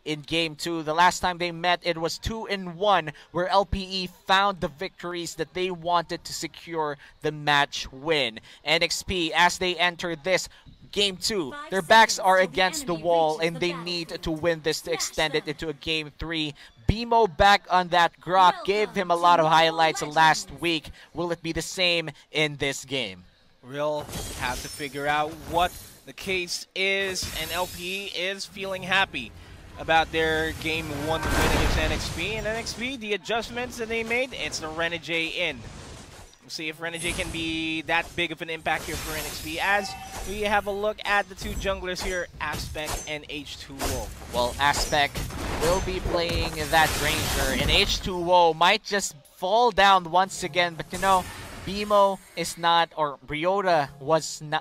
in Game 2. The last time they met, it was 2-1, where LPE found the victories that they wanted to secure the match win. NXP, as they enter this Game 2, their backs are against the wall and they need to win this to extend it into a Game 3. BMO back on that Grok, gave him a lot of highlights last week. Will it be the same in this game? We'll have to figure out what the case is, and LPE is feeling happy about their Game 1 win against NXP. And NXP, the adjustments that they made, it's the Renegade in. We'll see if Renegade can be that big of an impact here for NXP as we have a look at the two junglers here, Aspect and H2O. Well, Aspect will be playing that Ranger, and H2O might just fall down once again, but you know, BMO is not, or Ryota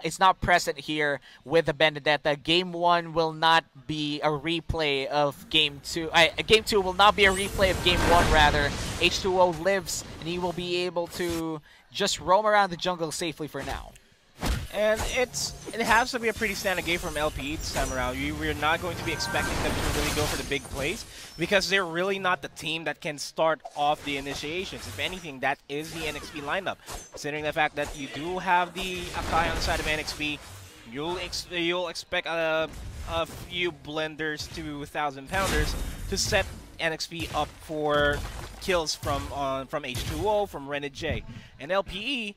is not present here with the Benedetta. Game 1 will not be a replay of Game 2. Game 2 will not be a replay of Game 1, rather. H2O lives, and he will be able to just roam around the jungle safely for now. And it has to be a pretty standard game from LPE this time around. We're not going to be expecting them to really go for the big plays because they're really not the team that can start off the initiations. If anything, that is the NXP lineup. Considering the fact that you do have the Akai on the side of NXP, you'll expect a few blenders to 1,000-pounders to set NXP up for kills from H2O, from Renegade. And LPE,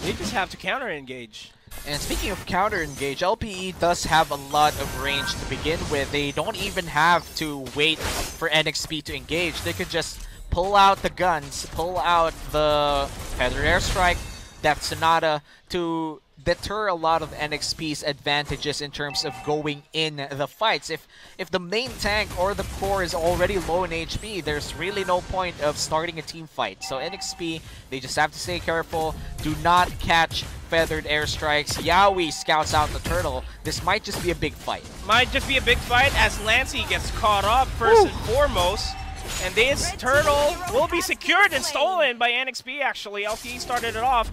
they just have to counter-engage. And speaking of counter-engage, LPE does have a lot of range to begin with. They don't even have to wait for NXP to engage. They could just pull out the guns, pull out the Feathered Airstrike, Death Sonata to deter a lot of NXP's advantages in terms of going in the fights. If the main tank or the core is already low in HP, there's really no point of starting a team fight. So NXP, they just have to stay careful. Do not catch Feathered Airstrikes. Yaoi scouts out the turtle. This might just be a big fight. Might just be a big fight as Lancey gets caught up first and foremost. And this turtle will be secured and stolen by NXP, actually. LPE started it off.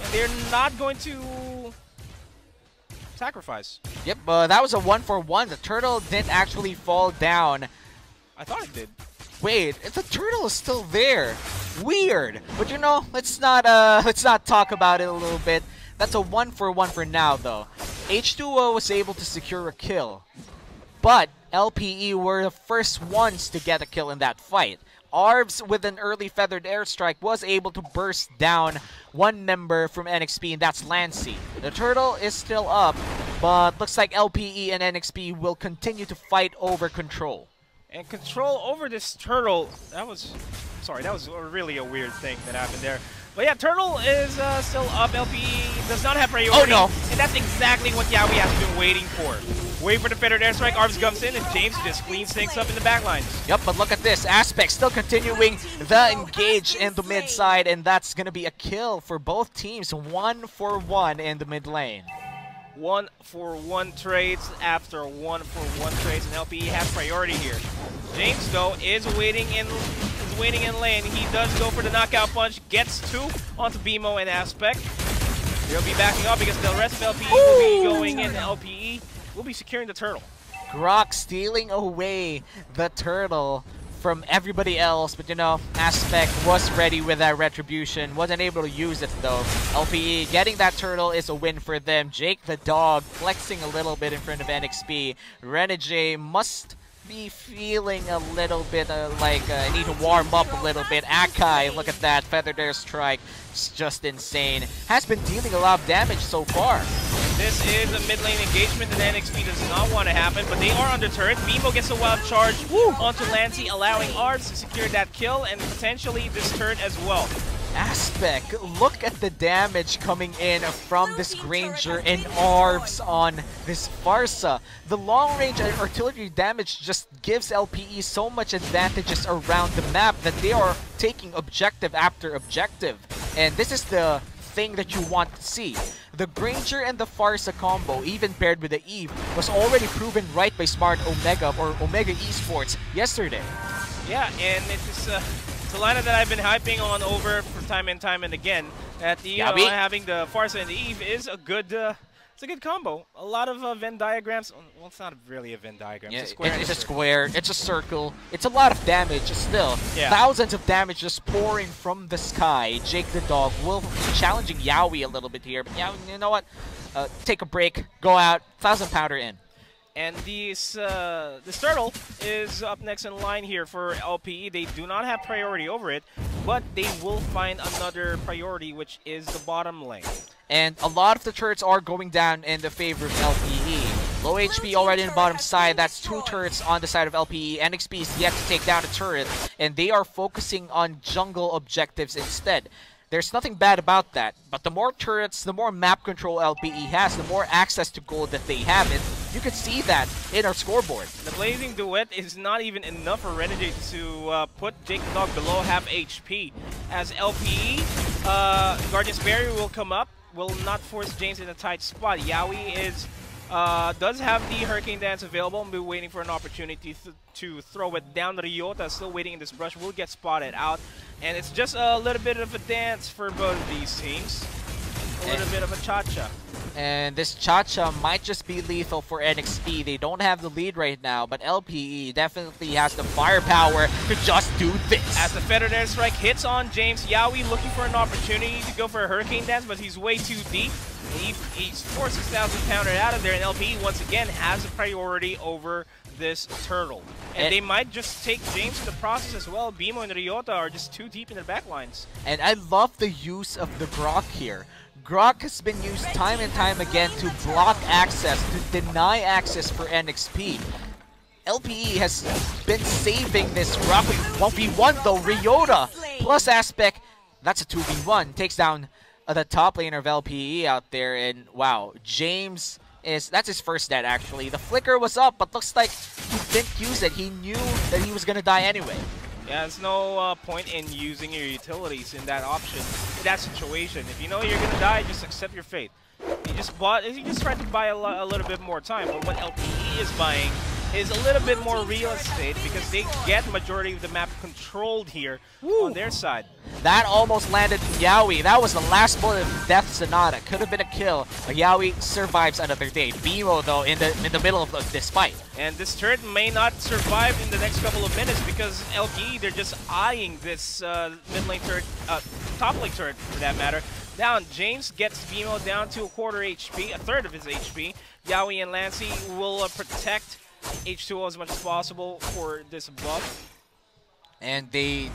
And they're not going to sacrifice. Yep, that was a 1-for-1. The turtle didn't actually fall down. I thought it did. Wait, the turtle is still there. Weird. But you know, let's not talk about it a little bit. That's a 1-for-1 for now, though. H2O was able to secure a kill, but LPE were the first ones to get a kill in that fight. Arvs, with an early Feathered Airstrike, was able to burst down one member from NXP, and that's Lancey. The turtle is still up, but looks like LPE and NXP will continue to fight over control. And control over this turtle, that was really a weird thing that happened there. But yeah, turtle is still up. LPE does not have priority. Oh no! And that's exactly what Yaoi has been waiting for. Wait for the Feathered Airstrike, Arvs comes in, and James just cleans things up in the backline. Yep, but look at this. Aspect still continuing the engage in the mid side, and that's going to be a kill for both teams. 1-for-1 in the mid lane. 1-for-1 trades after 1-for-1 trades, and LPE has priority here. James, though, is waiting in lane. He does go for the knockout punch, gets 2 onto BMO and Aspect. They'll be backing up because the rest of LPE will be going in. LPE will be securing the turtle. Grok stealing away the turtle from everybody else, but you know, Aspect was ready with that retribution, wasn't able to use it though. LPE getting that turtle is a win for them. Jake the dog flexing a little bit in front of NXP. Renegade must be feeling a little bit I need to warm up a little bit. Akai, look at that, Feathered Airstrike, it's just insane. Has been dealing a lot of damage so far. And this is a mid lane engagement that NXP does not want to happen, but they are under turret. BMO gets a wild charge onto Lancey, allowing Arvs to secure that kill and potentially this turret as well. Aspect, look at the damage coming in from this Granger and Arvs on this Farsa. The long-range artillery damage just gives LPE so much advantages around the map that they are taking objective after objective. And this is the thing that you want to see. The Granger and the Farsa combo, even paired with the Eve, was already proven right by Smart Omega or Omega Esports yesterday. Yeah, and it's a lineup that I've been hyping on over for time and time and again. That having the Farsa and the Eve is a good It's a good combo. A lot of Venn diagrams. Well, it's not really a Venn diagram. Yeah, It's a square. it's a square, it's a circle, it's a lot of damage still. Yeah. Thousands of damage just pouring from the sky. Jake the Dog will be challenging Yowie a little bit here, but Yowie, you know what? Take a break, go out, 1,000 powder in. And this turtle is up next in line here for LPE. They do not have priority over it, but they will find another priority, which is the bottom lane. And a lot of the turrets are going down in the favor of LPE. Low HP already in the bottom side. That's 2 turrets on the side of LPE. NXP is yet to take down a turret, and they are focusing on jungle objectives instead. There's nothing bad about that, but the more turrets, the more map control LPE has, the more access to gold that they have, and you can see that in our scoreboard. The Blazing Duet is not even enough for Renegade to put Jake the Dog below half HP. As LPE, Guardian's Barrier will come up, will not force James in a tight spot. Yowie is does have the Hurricane Dance available and be waiting for an opportunity to throw it down. Ryota still waiting in this brush, will get spotted out. And it's just a little bit of a dance for both of these teams. A little bit of a cha-cha. And this cha-cha might just be lethal for NXP. They don't have the lead right now, but LPE definitely has the firepower to just do this. As the Feathered Airstrike hits on James, Yowie looking for an opportunity to go for a Hurricane Dance, but he's way too deep. He's forced 6,000 pounder out of there, and LPE once again has a priority over this turtle. And they might just take James in the process as well. Bimo and Ryota are just too deep in their backlines. And I love the use of the Grok here. Grok has been used time and time again to block access, to deny access for NXP. LPE has been saving this Grok 1v1 though. Ryota plus Aspect, that's a 2v1. Takes down the top laner of LPE out there, and wow, James that's his first death actually. The flicker was up, but looks like he didn't use it. He knew that he was gonna die anyway. Yeah, there's no point in using your utilities in that option, in that situation. If you know you're gonna die, just accept your fate. He just tried to buy a little bit more time, but what LPE is buying is a little bit more real estate because they get majority of the map controlled here on their side. That almost landed Yowie. That was the last bullet of Death Sonata. Could have been a kill, but Yowie survives another day. Bimo though in the middle of this fight. And this turret may not survive in the next couple of minutes because LPE, they're just eyeing this mid lane turret, top lane turret for that matter. Down, James gets Bimo down to a quarter HP, a third of his HP. Yowie and Lancey will protect H2O as much as possible for this buff. And they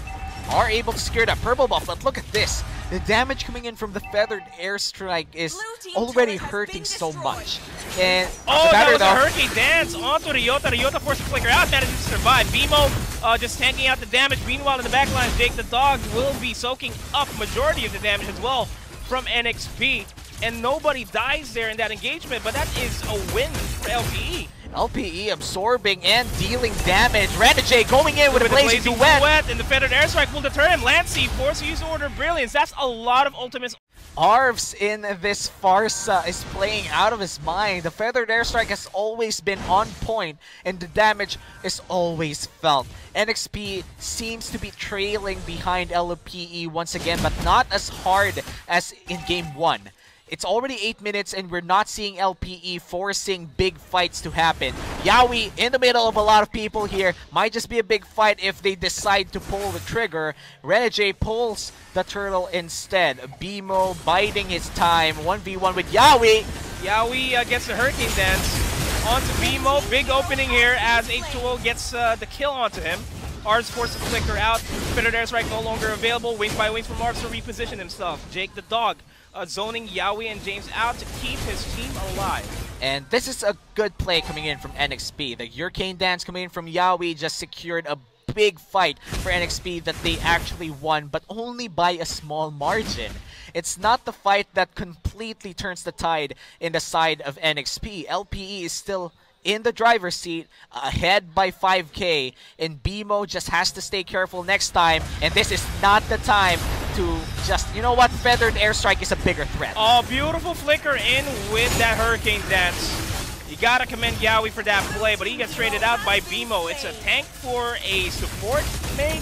are able to secure that purple buff, but look at this. The damage coming in from the Feathered Airstrike is already hurting so much. And that was a Hurricane Dance onto Ryota. Ryota forced the flicker out, managed to survive. Bimo just tanking out the damage. Meanwhile, in the backline, Jake the Dog will be soaking up majority of the damage as well from NXP. And nobody dies there in that engagement, but that is a win for LPE. LPE absorbing and dealing damage. Renegade going in with a Blazing Duet. And the Feathered Airstrike will deter him. Lancey forced to use Order of Brilliance. That's a lot of ultimates. Arvs in this Farsa is playing out of his mind. The Feathered Airstrike has always been on point, and the damage is always felt. NXP seems to be trailing behind LPE once again, but not as hard as in Game 1. It's already 8 minutes and we're not seeing LPE forcing big fights to happen. Yowie in the middle of a lot of people here. Might just be a big fight if they decide to pull the trigger. Renegade pulls the turtle instead. Bimo biding his time. 1v1 with Yowie. Yowie gets the Hurricane Dance onto Bimo. Big opening here as H2O gets the kill onto him. Arvs forced to flicker out. Feathered Airstrike no longer available. Wing by wing from Arvs to reposition himself. Jake the Dog zoning Yowie and James out to keep his team alive. And this is a good play coming in from NXP. The Hurricane Dance coming in from Yowie just secured a big fight for NXP that they actually won, but only by a small margin. It's not the fight that completely turns the tide in the side of NXP. LPE is still in the driver's seat, ahead by 5k, and Bimo just has to stay careful next time, and this is not the time to just, you know what, Feathered Airstrike is a bigger threat. Oh, beautiful flicker in with that Hurricane Dance. You gotta commend Yowie for that play, but he gets traded out by Bimo. It's a tank for a support mage.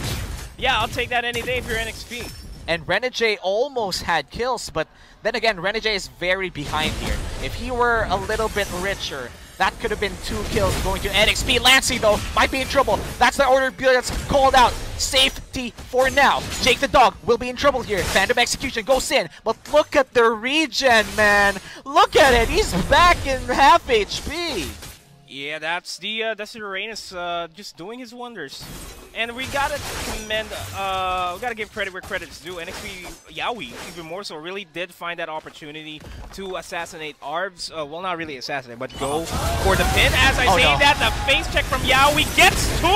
Yeah, I'll take that any day if you're NXP. And Renegade almost had kills, but then again, Renegade is very behind here. If he were a little bit richer, that could have been 2 kills going to NXP. Lancey, though, might be in trouble. That's the order that's called out. Safety for now. Jake the Dog will be in trouble here. Phantom Execution goes in. But look at the regen, man. Look at it. He's back in half HP. Yeah, that's the Uranus just doing his wonders. And we gotta commend, we gotta give credit where credit's due. NXP Yaoi, even more so, really did find that opportunity to assassinate Arbs. Well, not really assassinate, but go for the pin. As I say that, the face check from Yaoi gets 2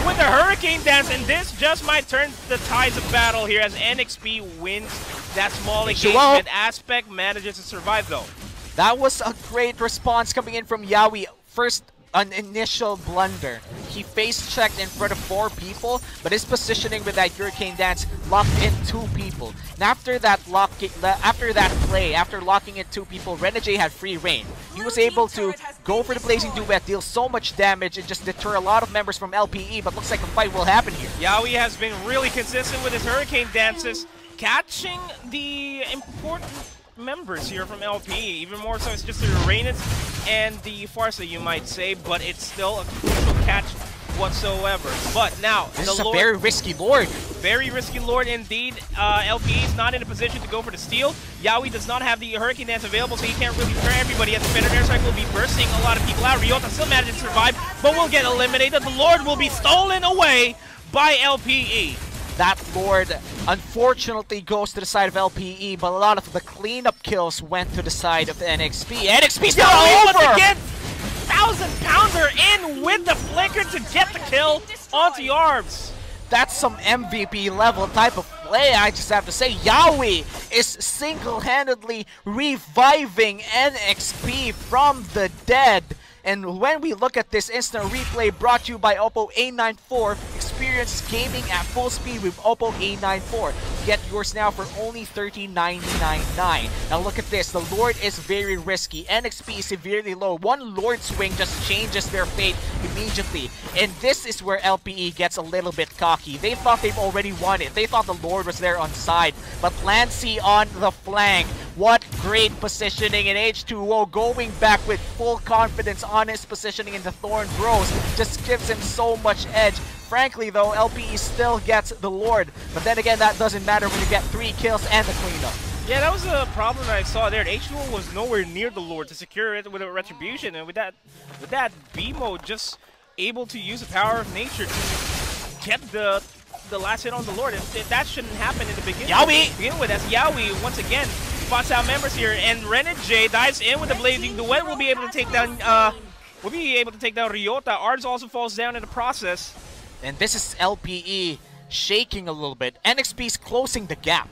with the Hurricane Dance, and this just might turn the tides of battle here as NXP wins that small engagement. Aspect manages to survive, though. That was a great response coming in from Yaoi. First, an initial blunder. He face checked in front of 4 people, but his positioning with that Hurricane Dance locked in 2 people. And after that play, after locking in 2 people, Renegade had free reign. He was able to go for the Blazing Duet, deal so much damage, and just deter a lot of members from LPE, but looks like a fight will happen here. Yaoi has been really consistent with his Hurricane Dances, catching the important members here from LPE. Even more so, it's just the Uranus and the Farsa, you might say, but it's still a crucial catch whatsoever. But now, this is a very risky Lord. Very risky Lord indeed. LPE is not in a position to go for the steal. Yaoi does not have the Hurricane Dance available, so he can't really deter everybody. As the Fender Airstrike will be bursting a lot of people out. Ryota still manages to survive, but will get eliminated. The Lord will be stolen away by LPE. That Lord unfortunately goes to the side of LPE, but a lot of the cleanup kills went to the side of NXP. NXP still over! Once again, 1,000-pounder in with the flicker to get the kill onto Yarbs. That's some MVP level type of play, I just have to say. Yaoi is single-handedly reviving NXP from the dead. And when we look at this instant replay brought to you by Oppo A94, experience gaming at full speed with Oppo A94. Get yours now for only $13.99. Now look at this, the Lord is very risky. NXP is severely low. One Lord swing just changes their fate immediately. And this is where LPE gets a little bit cocky. They thought they've already won it. They thought the Lord was there on side. But Lancey on the flank. What great positioning, and H2O going back with full confidence on his positioning in the Thorn Bros. Just gives him so much edge. Frankly though, LPE still gets the Lord. But then again, that doesn't matter when you get 3 kills and the cleanup. Yeah, that was a problem that I saw there. H2O was nowhere near the Lord to secure it with a Retribution. And with that B-mode, just able to use the power of nature to get the last hit on the Lord. And that shouldn't happen in the beginning. Yaoi! To begin with, as Yaoi, once again, spots out members here, and Renegade dives in with the Blazing Duet. Will be able to take down Ryota. Arbs also falls down in the process. And this is LPE shaking a little bit. NXP is closing the gap.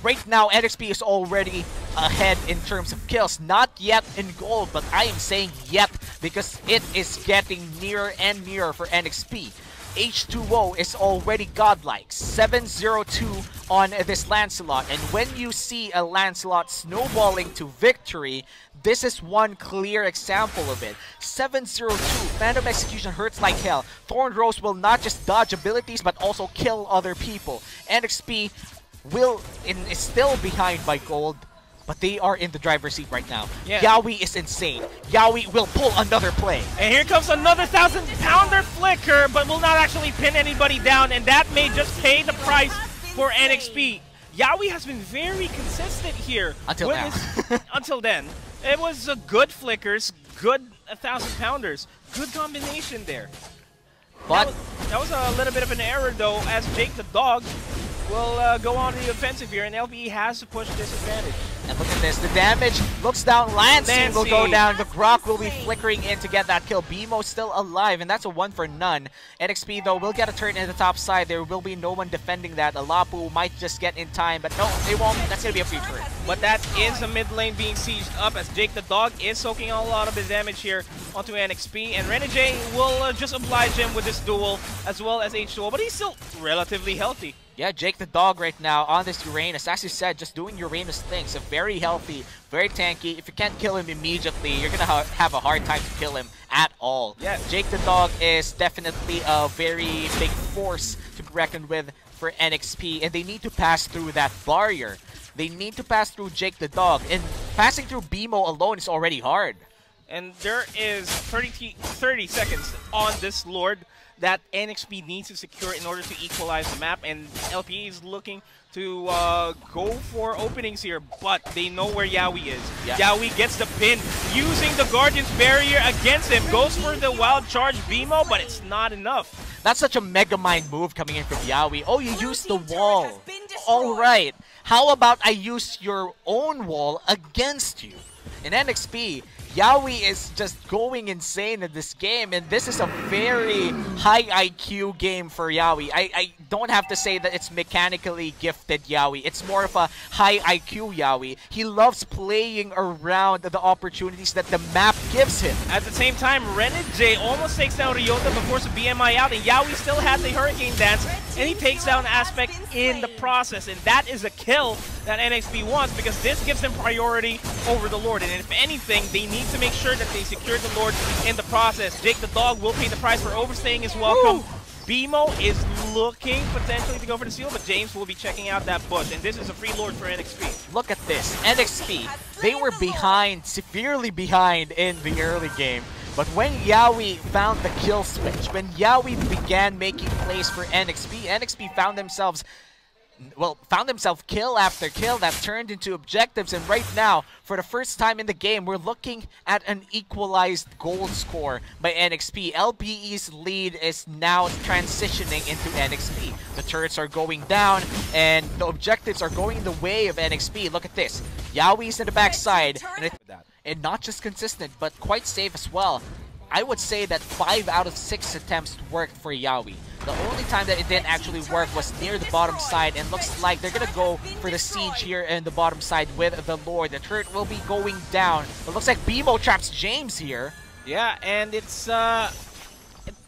Right now, NXP is already ahead in terms of kills. Not yet in gold, but I am saying yet because it is getting nearer and nearer for NXP. H2O is already godlike, 702 on this Lancelot, and when you see a Lancelot snowballing to victory, this is one clear example of it. 702, Phantom Execution hurts like hell. Thorn Rose will not just dodge abilities but also kill other people. NXP is still behind by gold, but they are in the driver's seat right now. Yeah. Yaoi is insane. Yaoi will pull another play. And here comes another 1,000-pounder flicker, but will not actually pin anybody down, and that may just pay the price for NXP. Yaoi has been very consistent here. Until now. Until then. It was good flickers, good 1,000-pounders. Good combination there. But that was a little bit of an error, though, as Jake the Dog will go on the offensive here, and LPE has to push this advantage. And look at this, the damage looks down, Lancey will go down, the Grok will be flickering in to get that kill. BMO still alive, and that's a 1 for none. NXP though will get a turn in the top side, there will be no one defending that. Alapu might just get in time, but no, they won't, that's going to be a free turn. But that is a mid lane being sieged up as Jake the Dog is soaking a lot of the damage here onto NXP, and Renegade will just oblige him with this duel, as well as H2O, but he's still relatively healthy. Yeah, Jake the Dog right now on this Uranus, as you said, just doing Uranus things. So very healthy, very tanky. If you can't kill him immediately, you're going to have a hard time to kill him at all. Yeah, Jake the Dog is definitely a very big force to be reckoned with for NXP, and they need to pass through that barrier. They need to pass through Jake the Dog, and Passing through BMO alone is already hard. And there is 30 seconds on this Lord that NXP needs to secure in order to equalize the map, and LPE is looking to go for openings here, but they know where Yawi is. Yeah. Yawi gets the pin, using the Guardian's Barrier against him, goes for the wild charge BMO, but it's not enough. That's such a Mega Mind move coming in from Yawi. Oh, you used the wall. Alright, how about I use your own wall against you? In NXP, Yawi is just going insane in this game, and this is a very high IQ game for Yawi. I don't have to say that it's mechanically gifted Yawi. It's more of a high IQ Yawi. He loves playing around the opportunities that the map gives him. At the same time, Renegade almost takes down Ryota but forces BMI out, and Yawi still has a Hurricane Dance, and he takes down Aspect in the process, and that is a kill that NXP wants because this gives them priority over the Lord, and if anything, they need to make sure that they secure the Lord in the process. Jake the Dog will pay the price for overstaying his welcome. BMO is looking potentially to go for the seal, but James will be checking out that bush, and this is a free Lord for NXP. Look at this. NXP, they were behind, severely behind in the early game. But when Yawi found the kill switch, when Yawi began making plays for NXP, NXP found themselves kill after kill that turned into objectives, and right now, for the first time in the game, we're looking at an equalized goal score by NXP. LPE's lead is now transitioning into NXP. The turrets are going down, and the objectives are going the way of NXP. Look at this. Yawi's in the backside, and not just consistent, but quite safe as well. I would say that 5 out of 6 attempts worked for Yawi. The only time that it didn't actually work was near the bottom side, and looks like they're gonna go for the siege here in the bottom side with the Lord. The turret will be going down. It looks like BMO traps James here. Yeah, and it's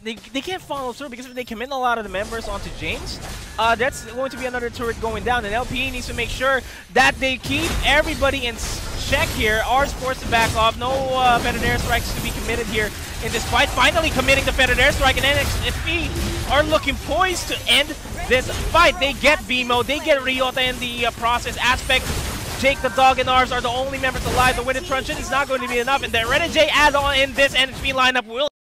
they can't follow through because if they commit a lot of the members onto James, that's going to be another turret going down, and LPE needs to make sure that they keep everybody in check here. R's forced to back off. No Fettered Airstrikes to be committed here in this fight. Finally committing the Fettered Airstrike, and NXP are looking poised to end this fight. They get BMO, they get Ryota in the process. Aspect, Jake the Dog, and Ars are the only members alive. The Witted Truncheon is not going to be enough, and the Renegade add-on in this NXP lineup will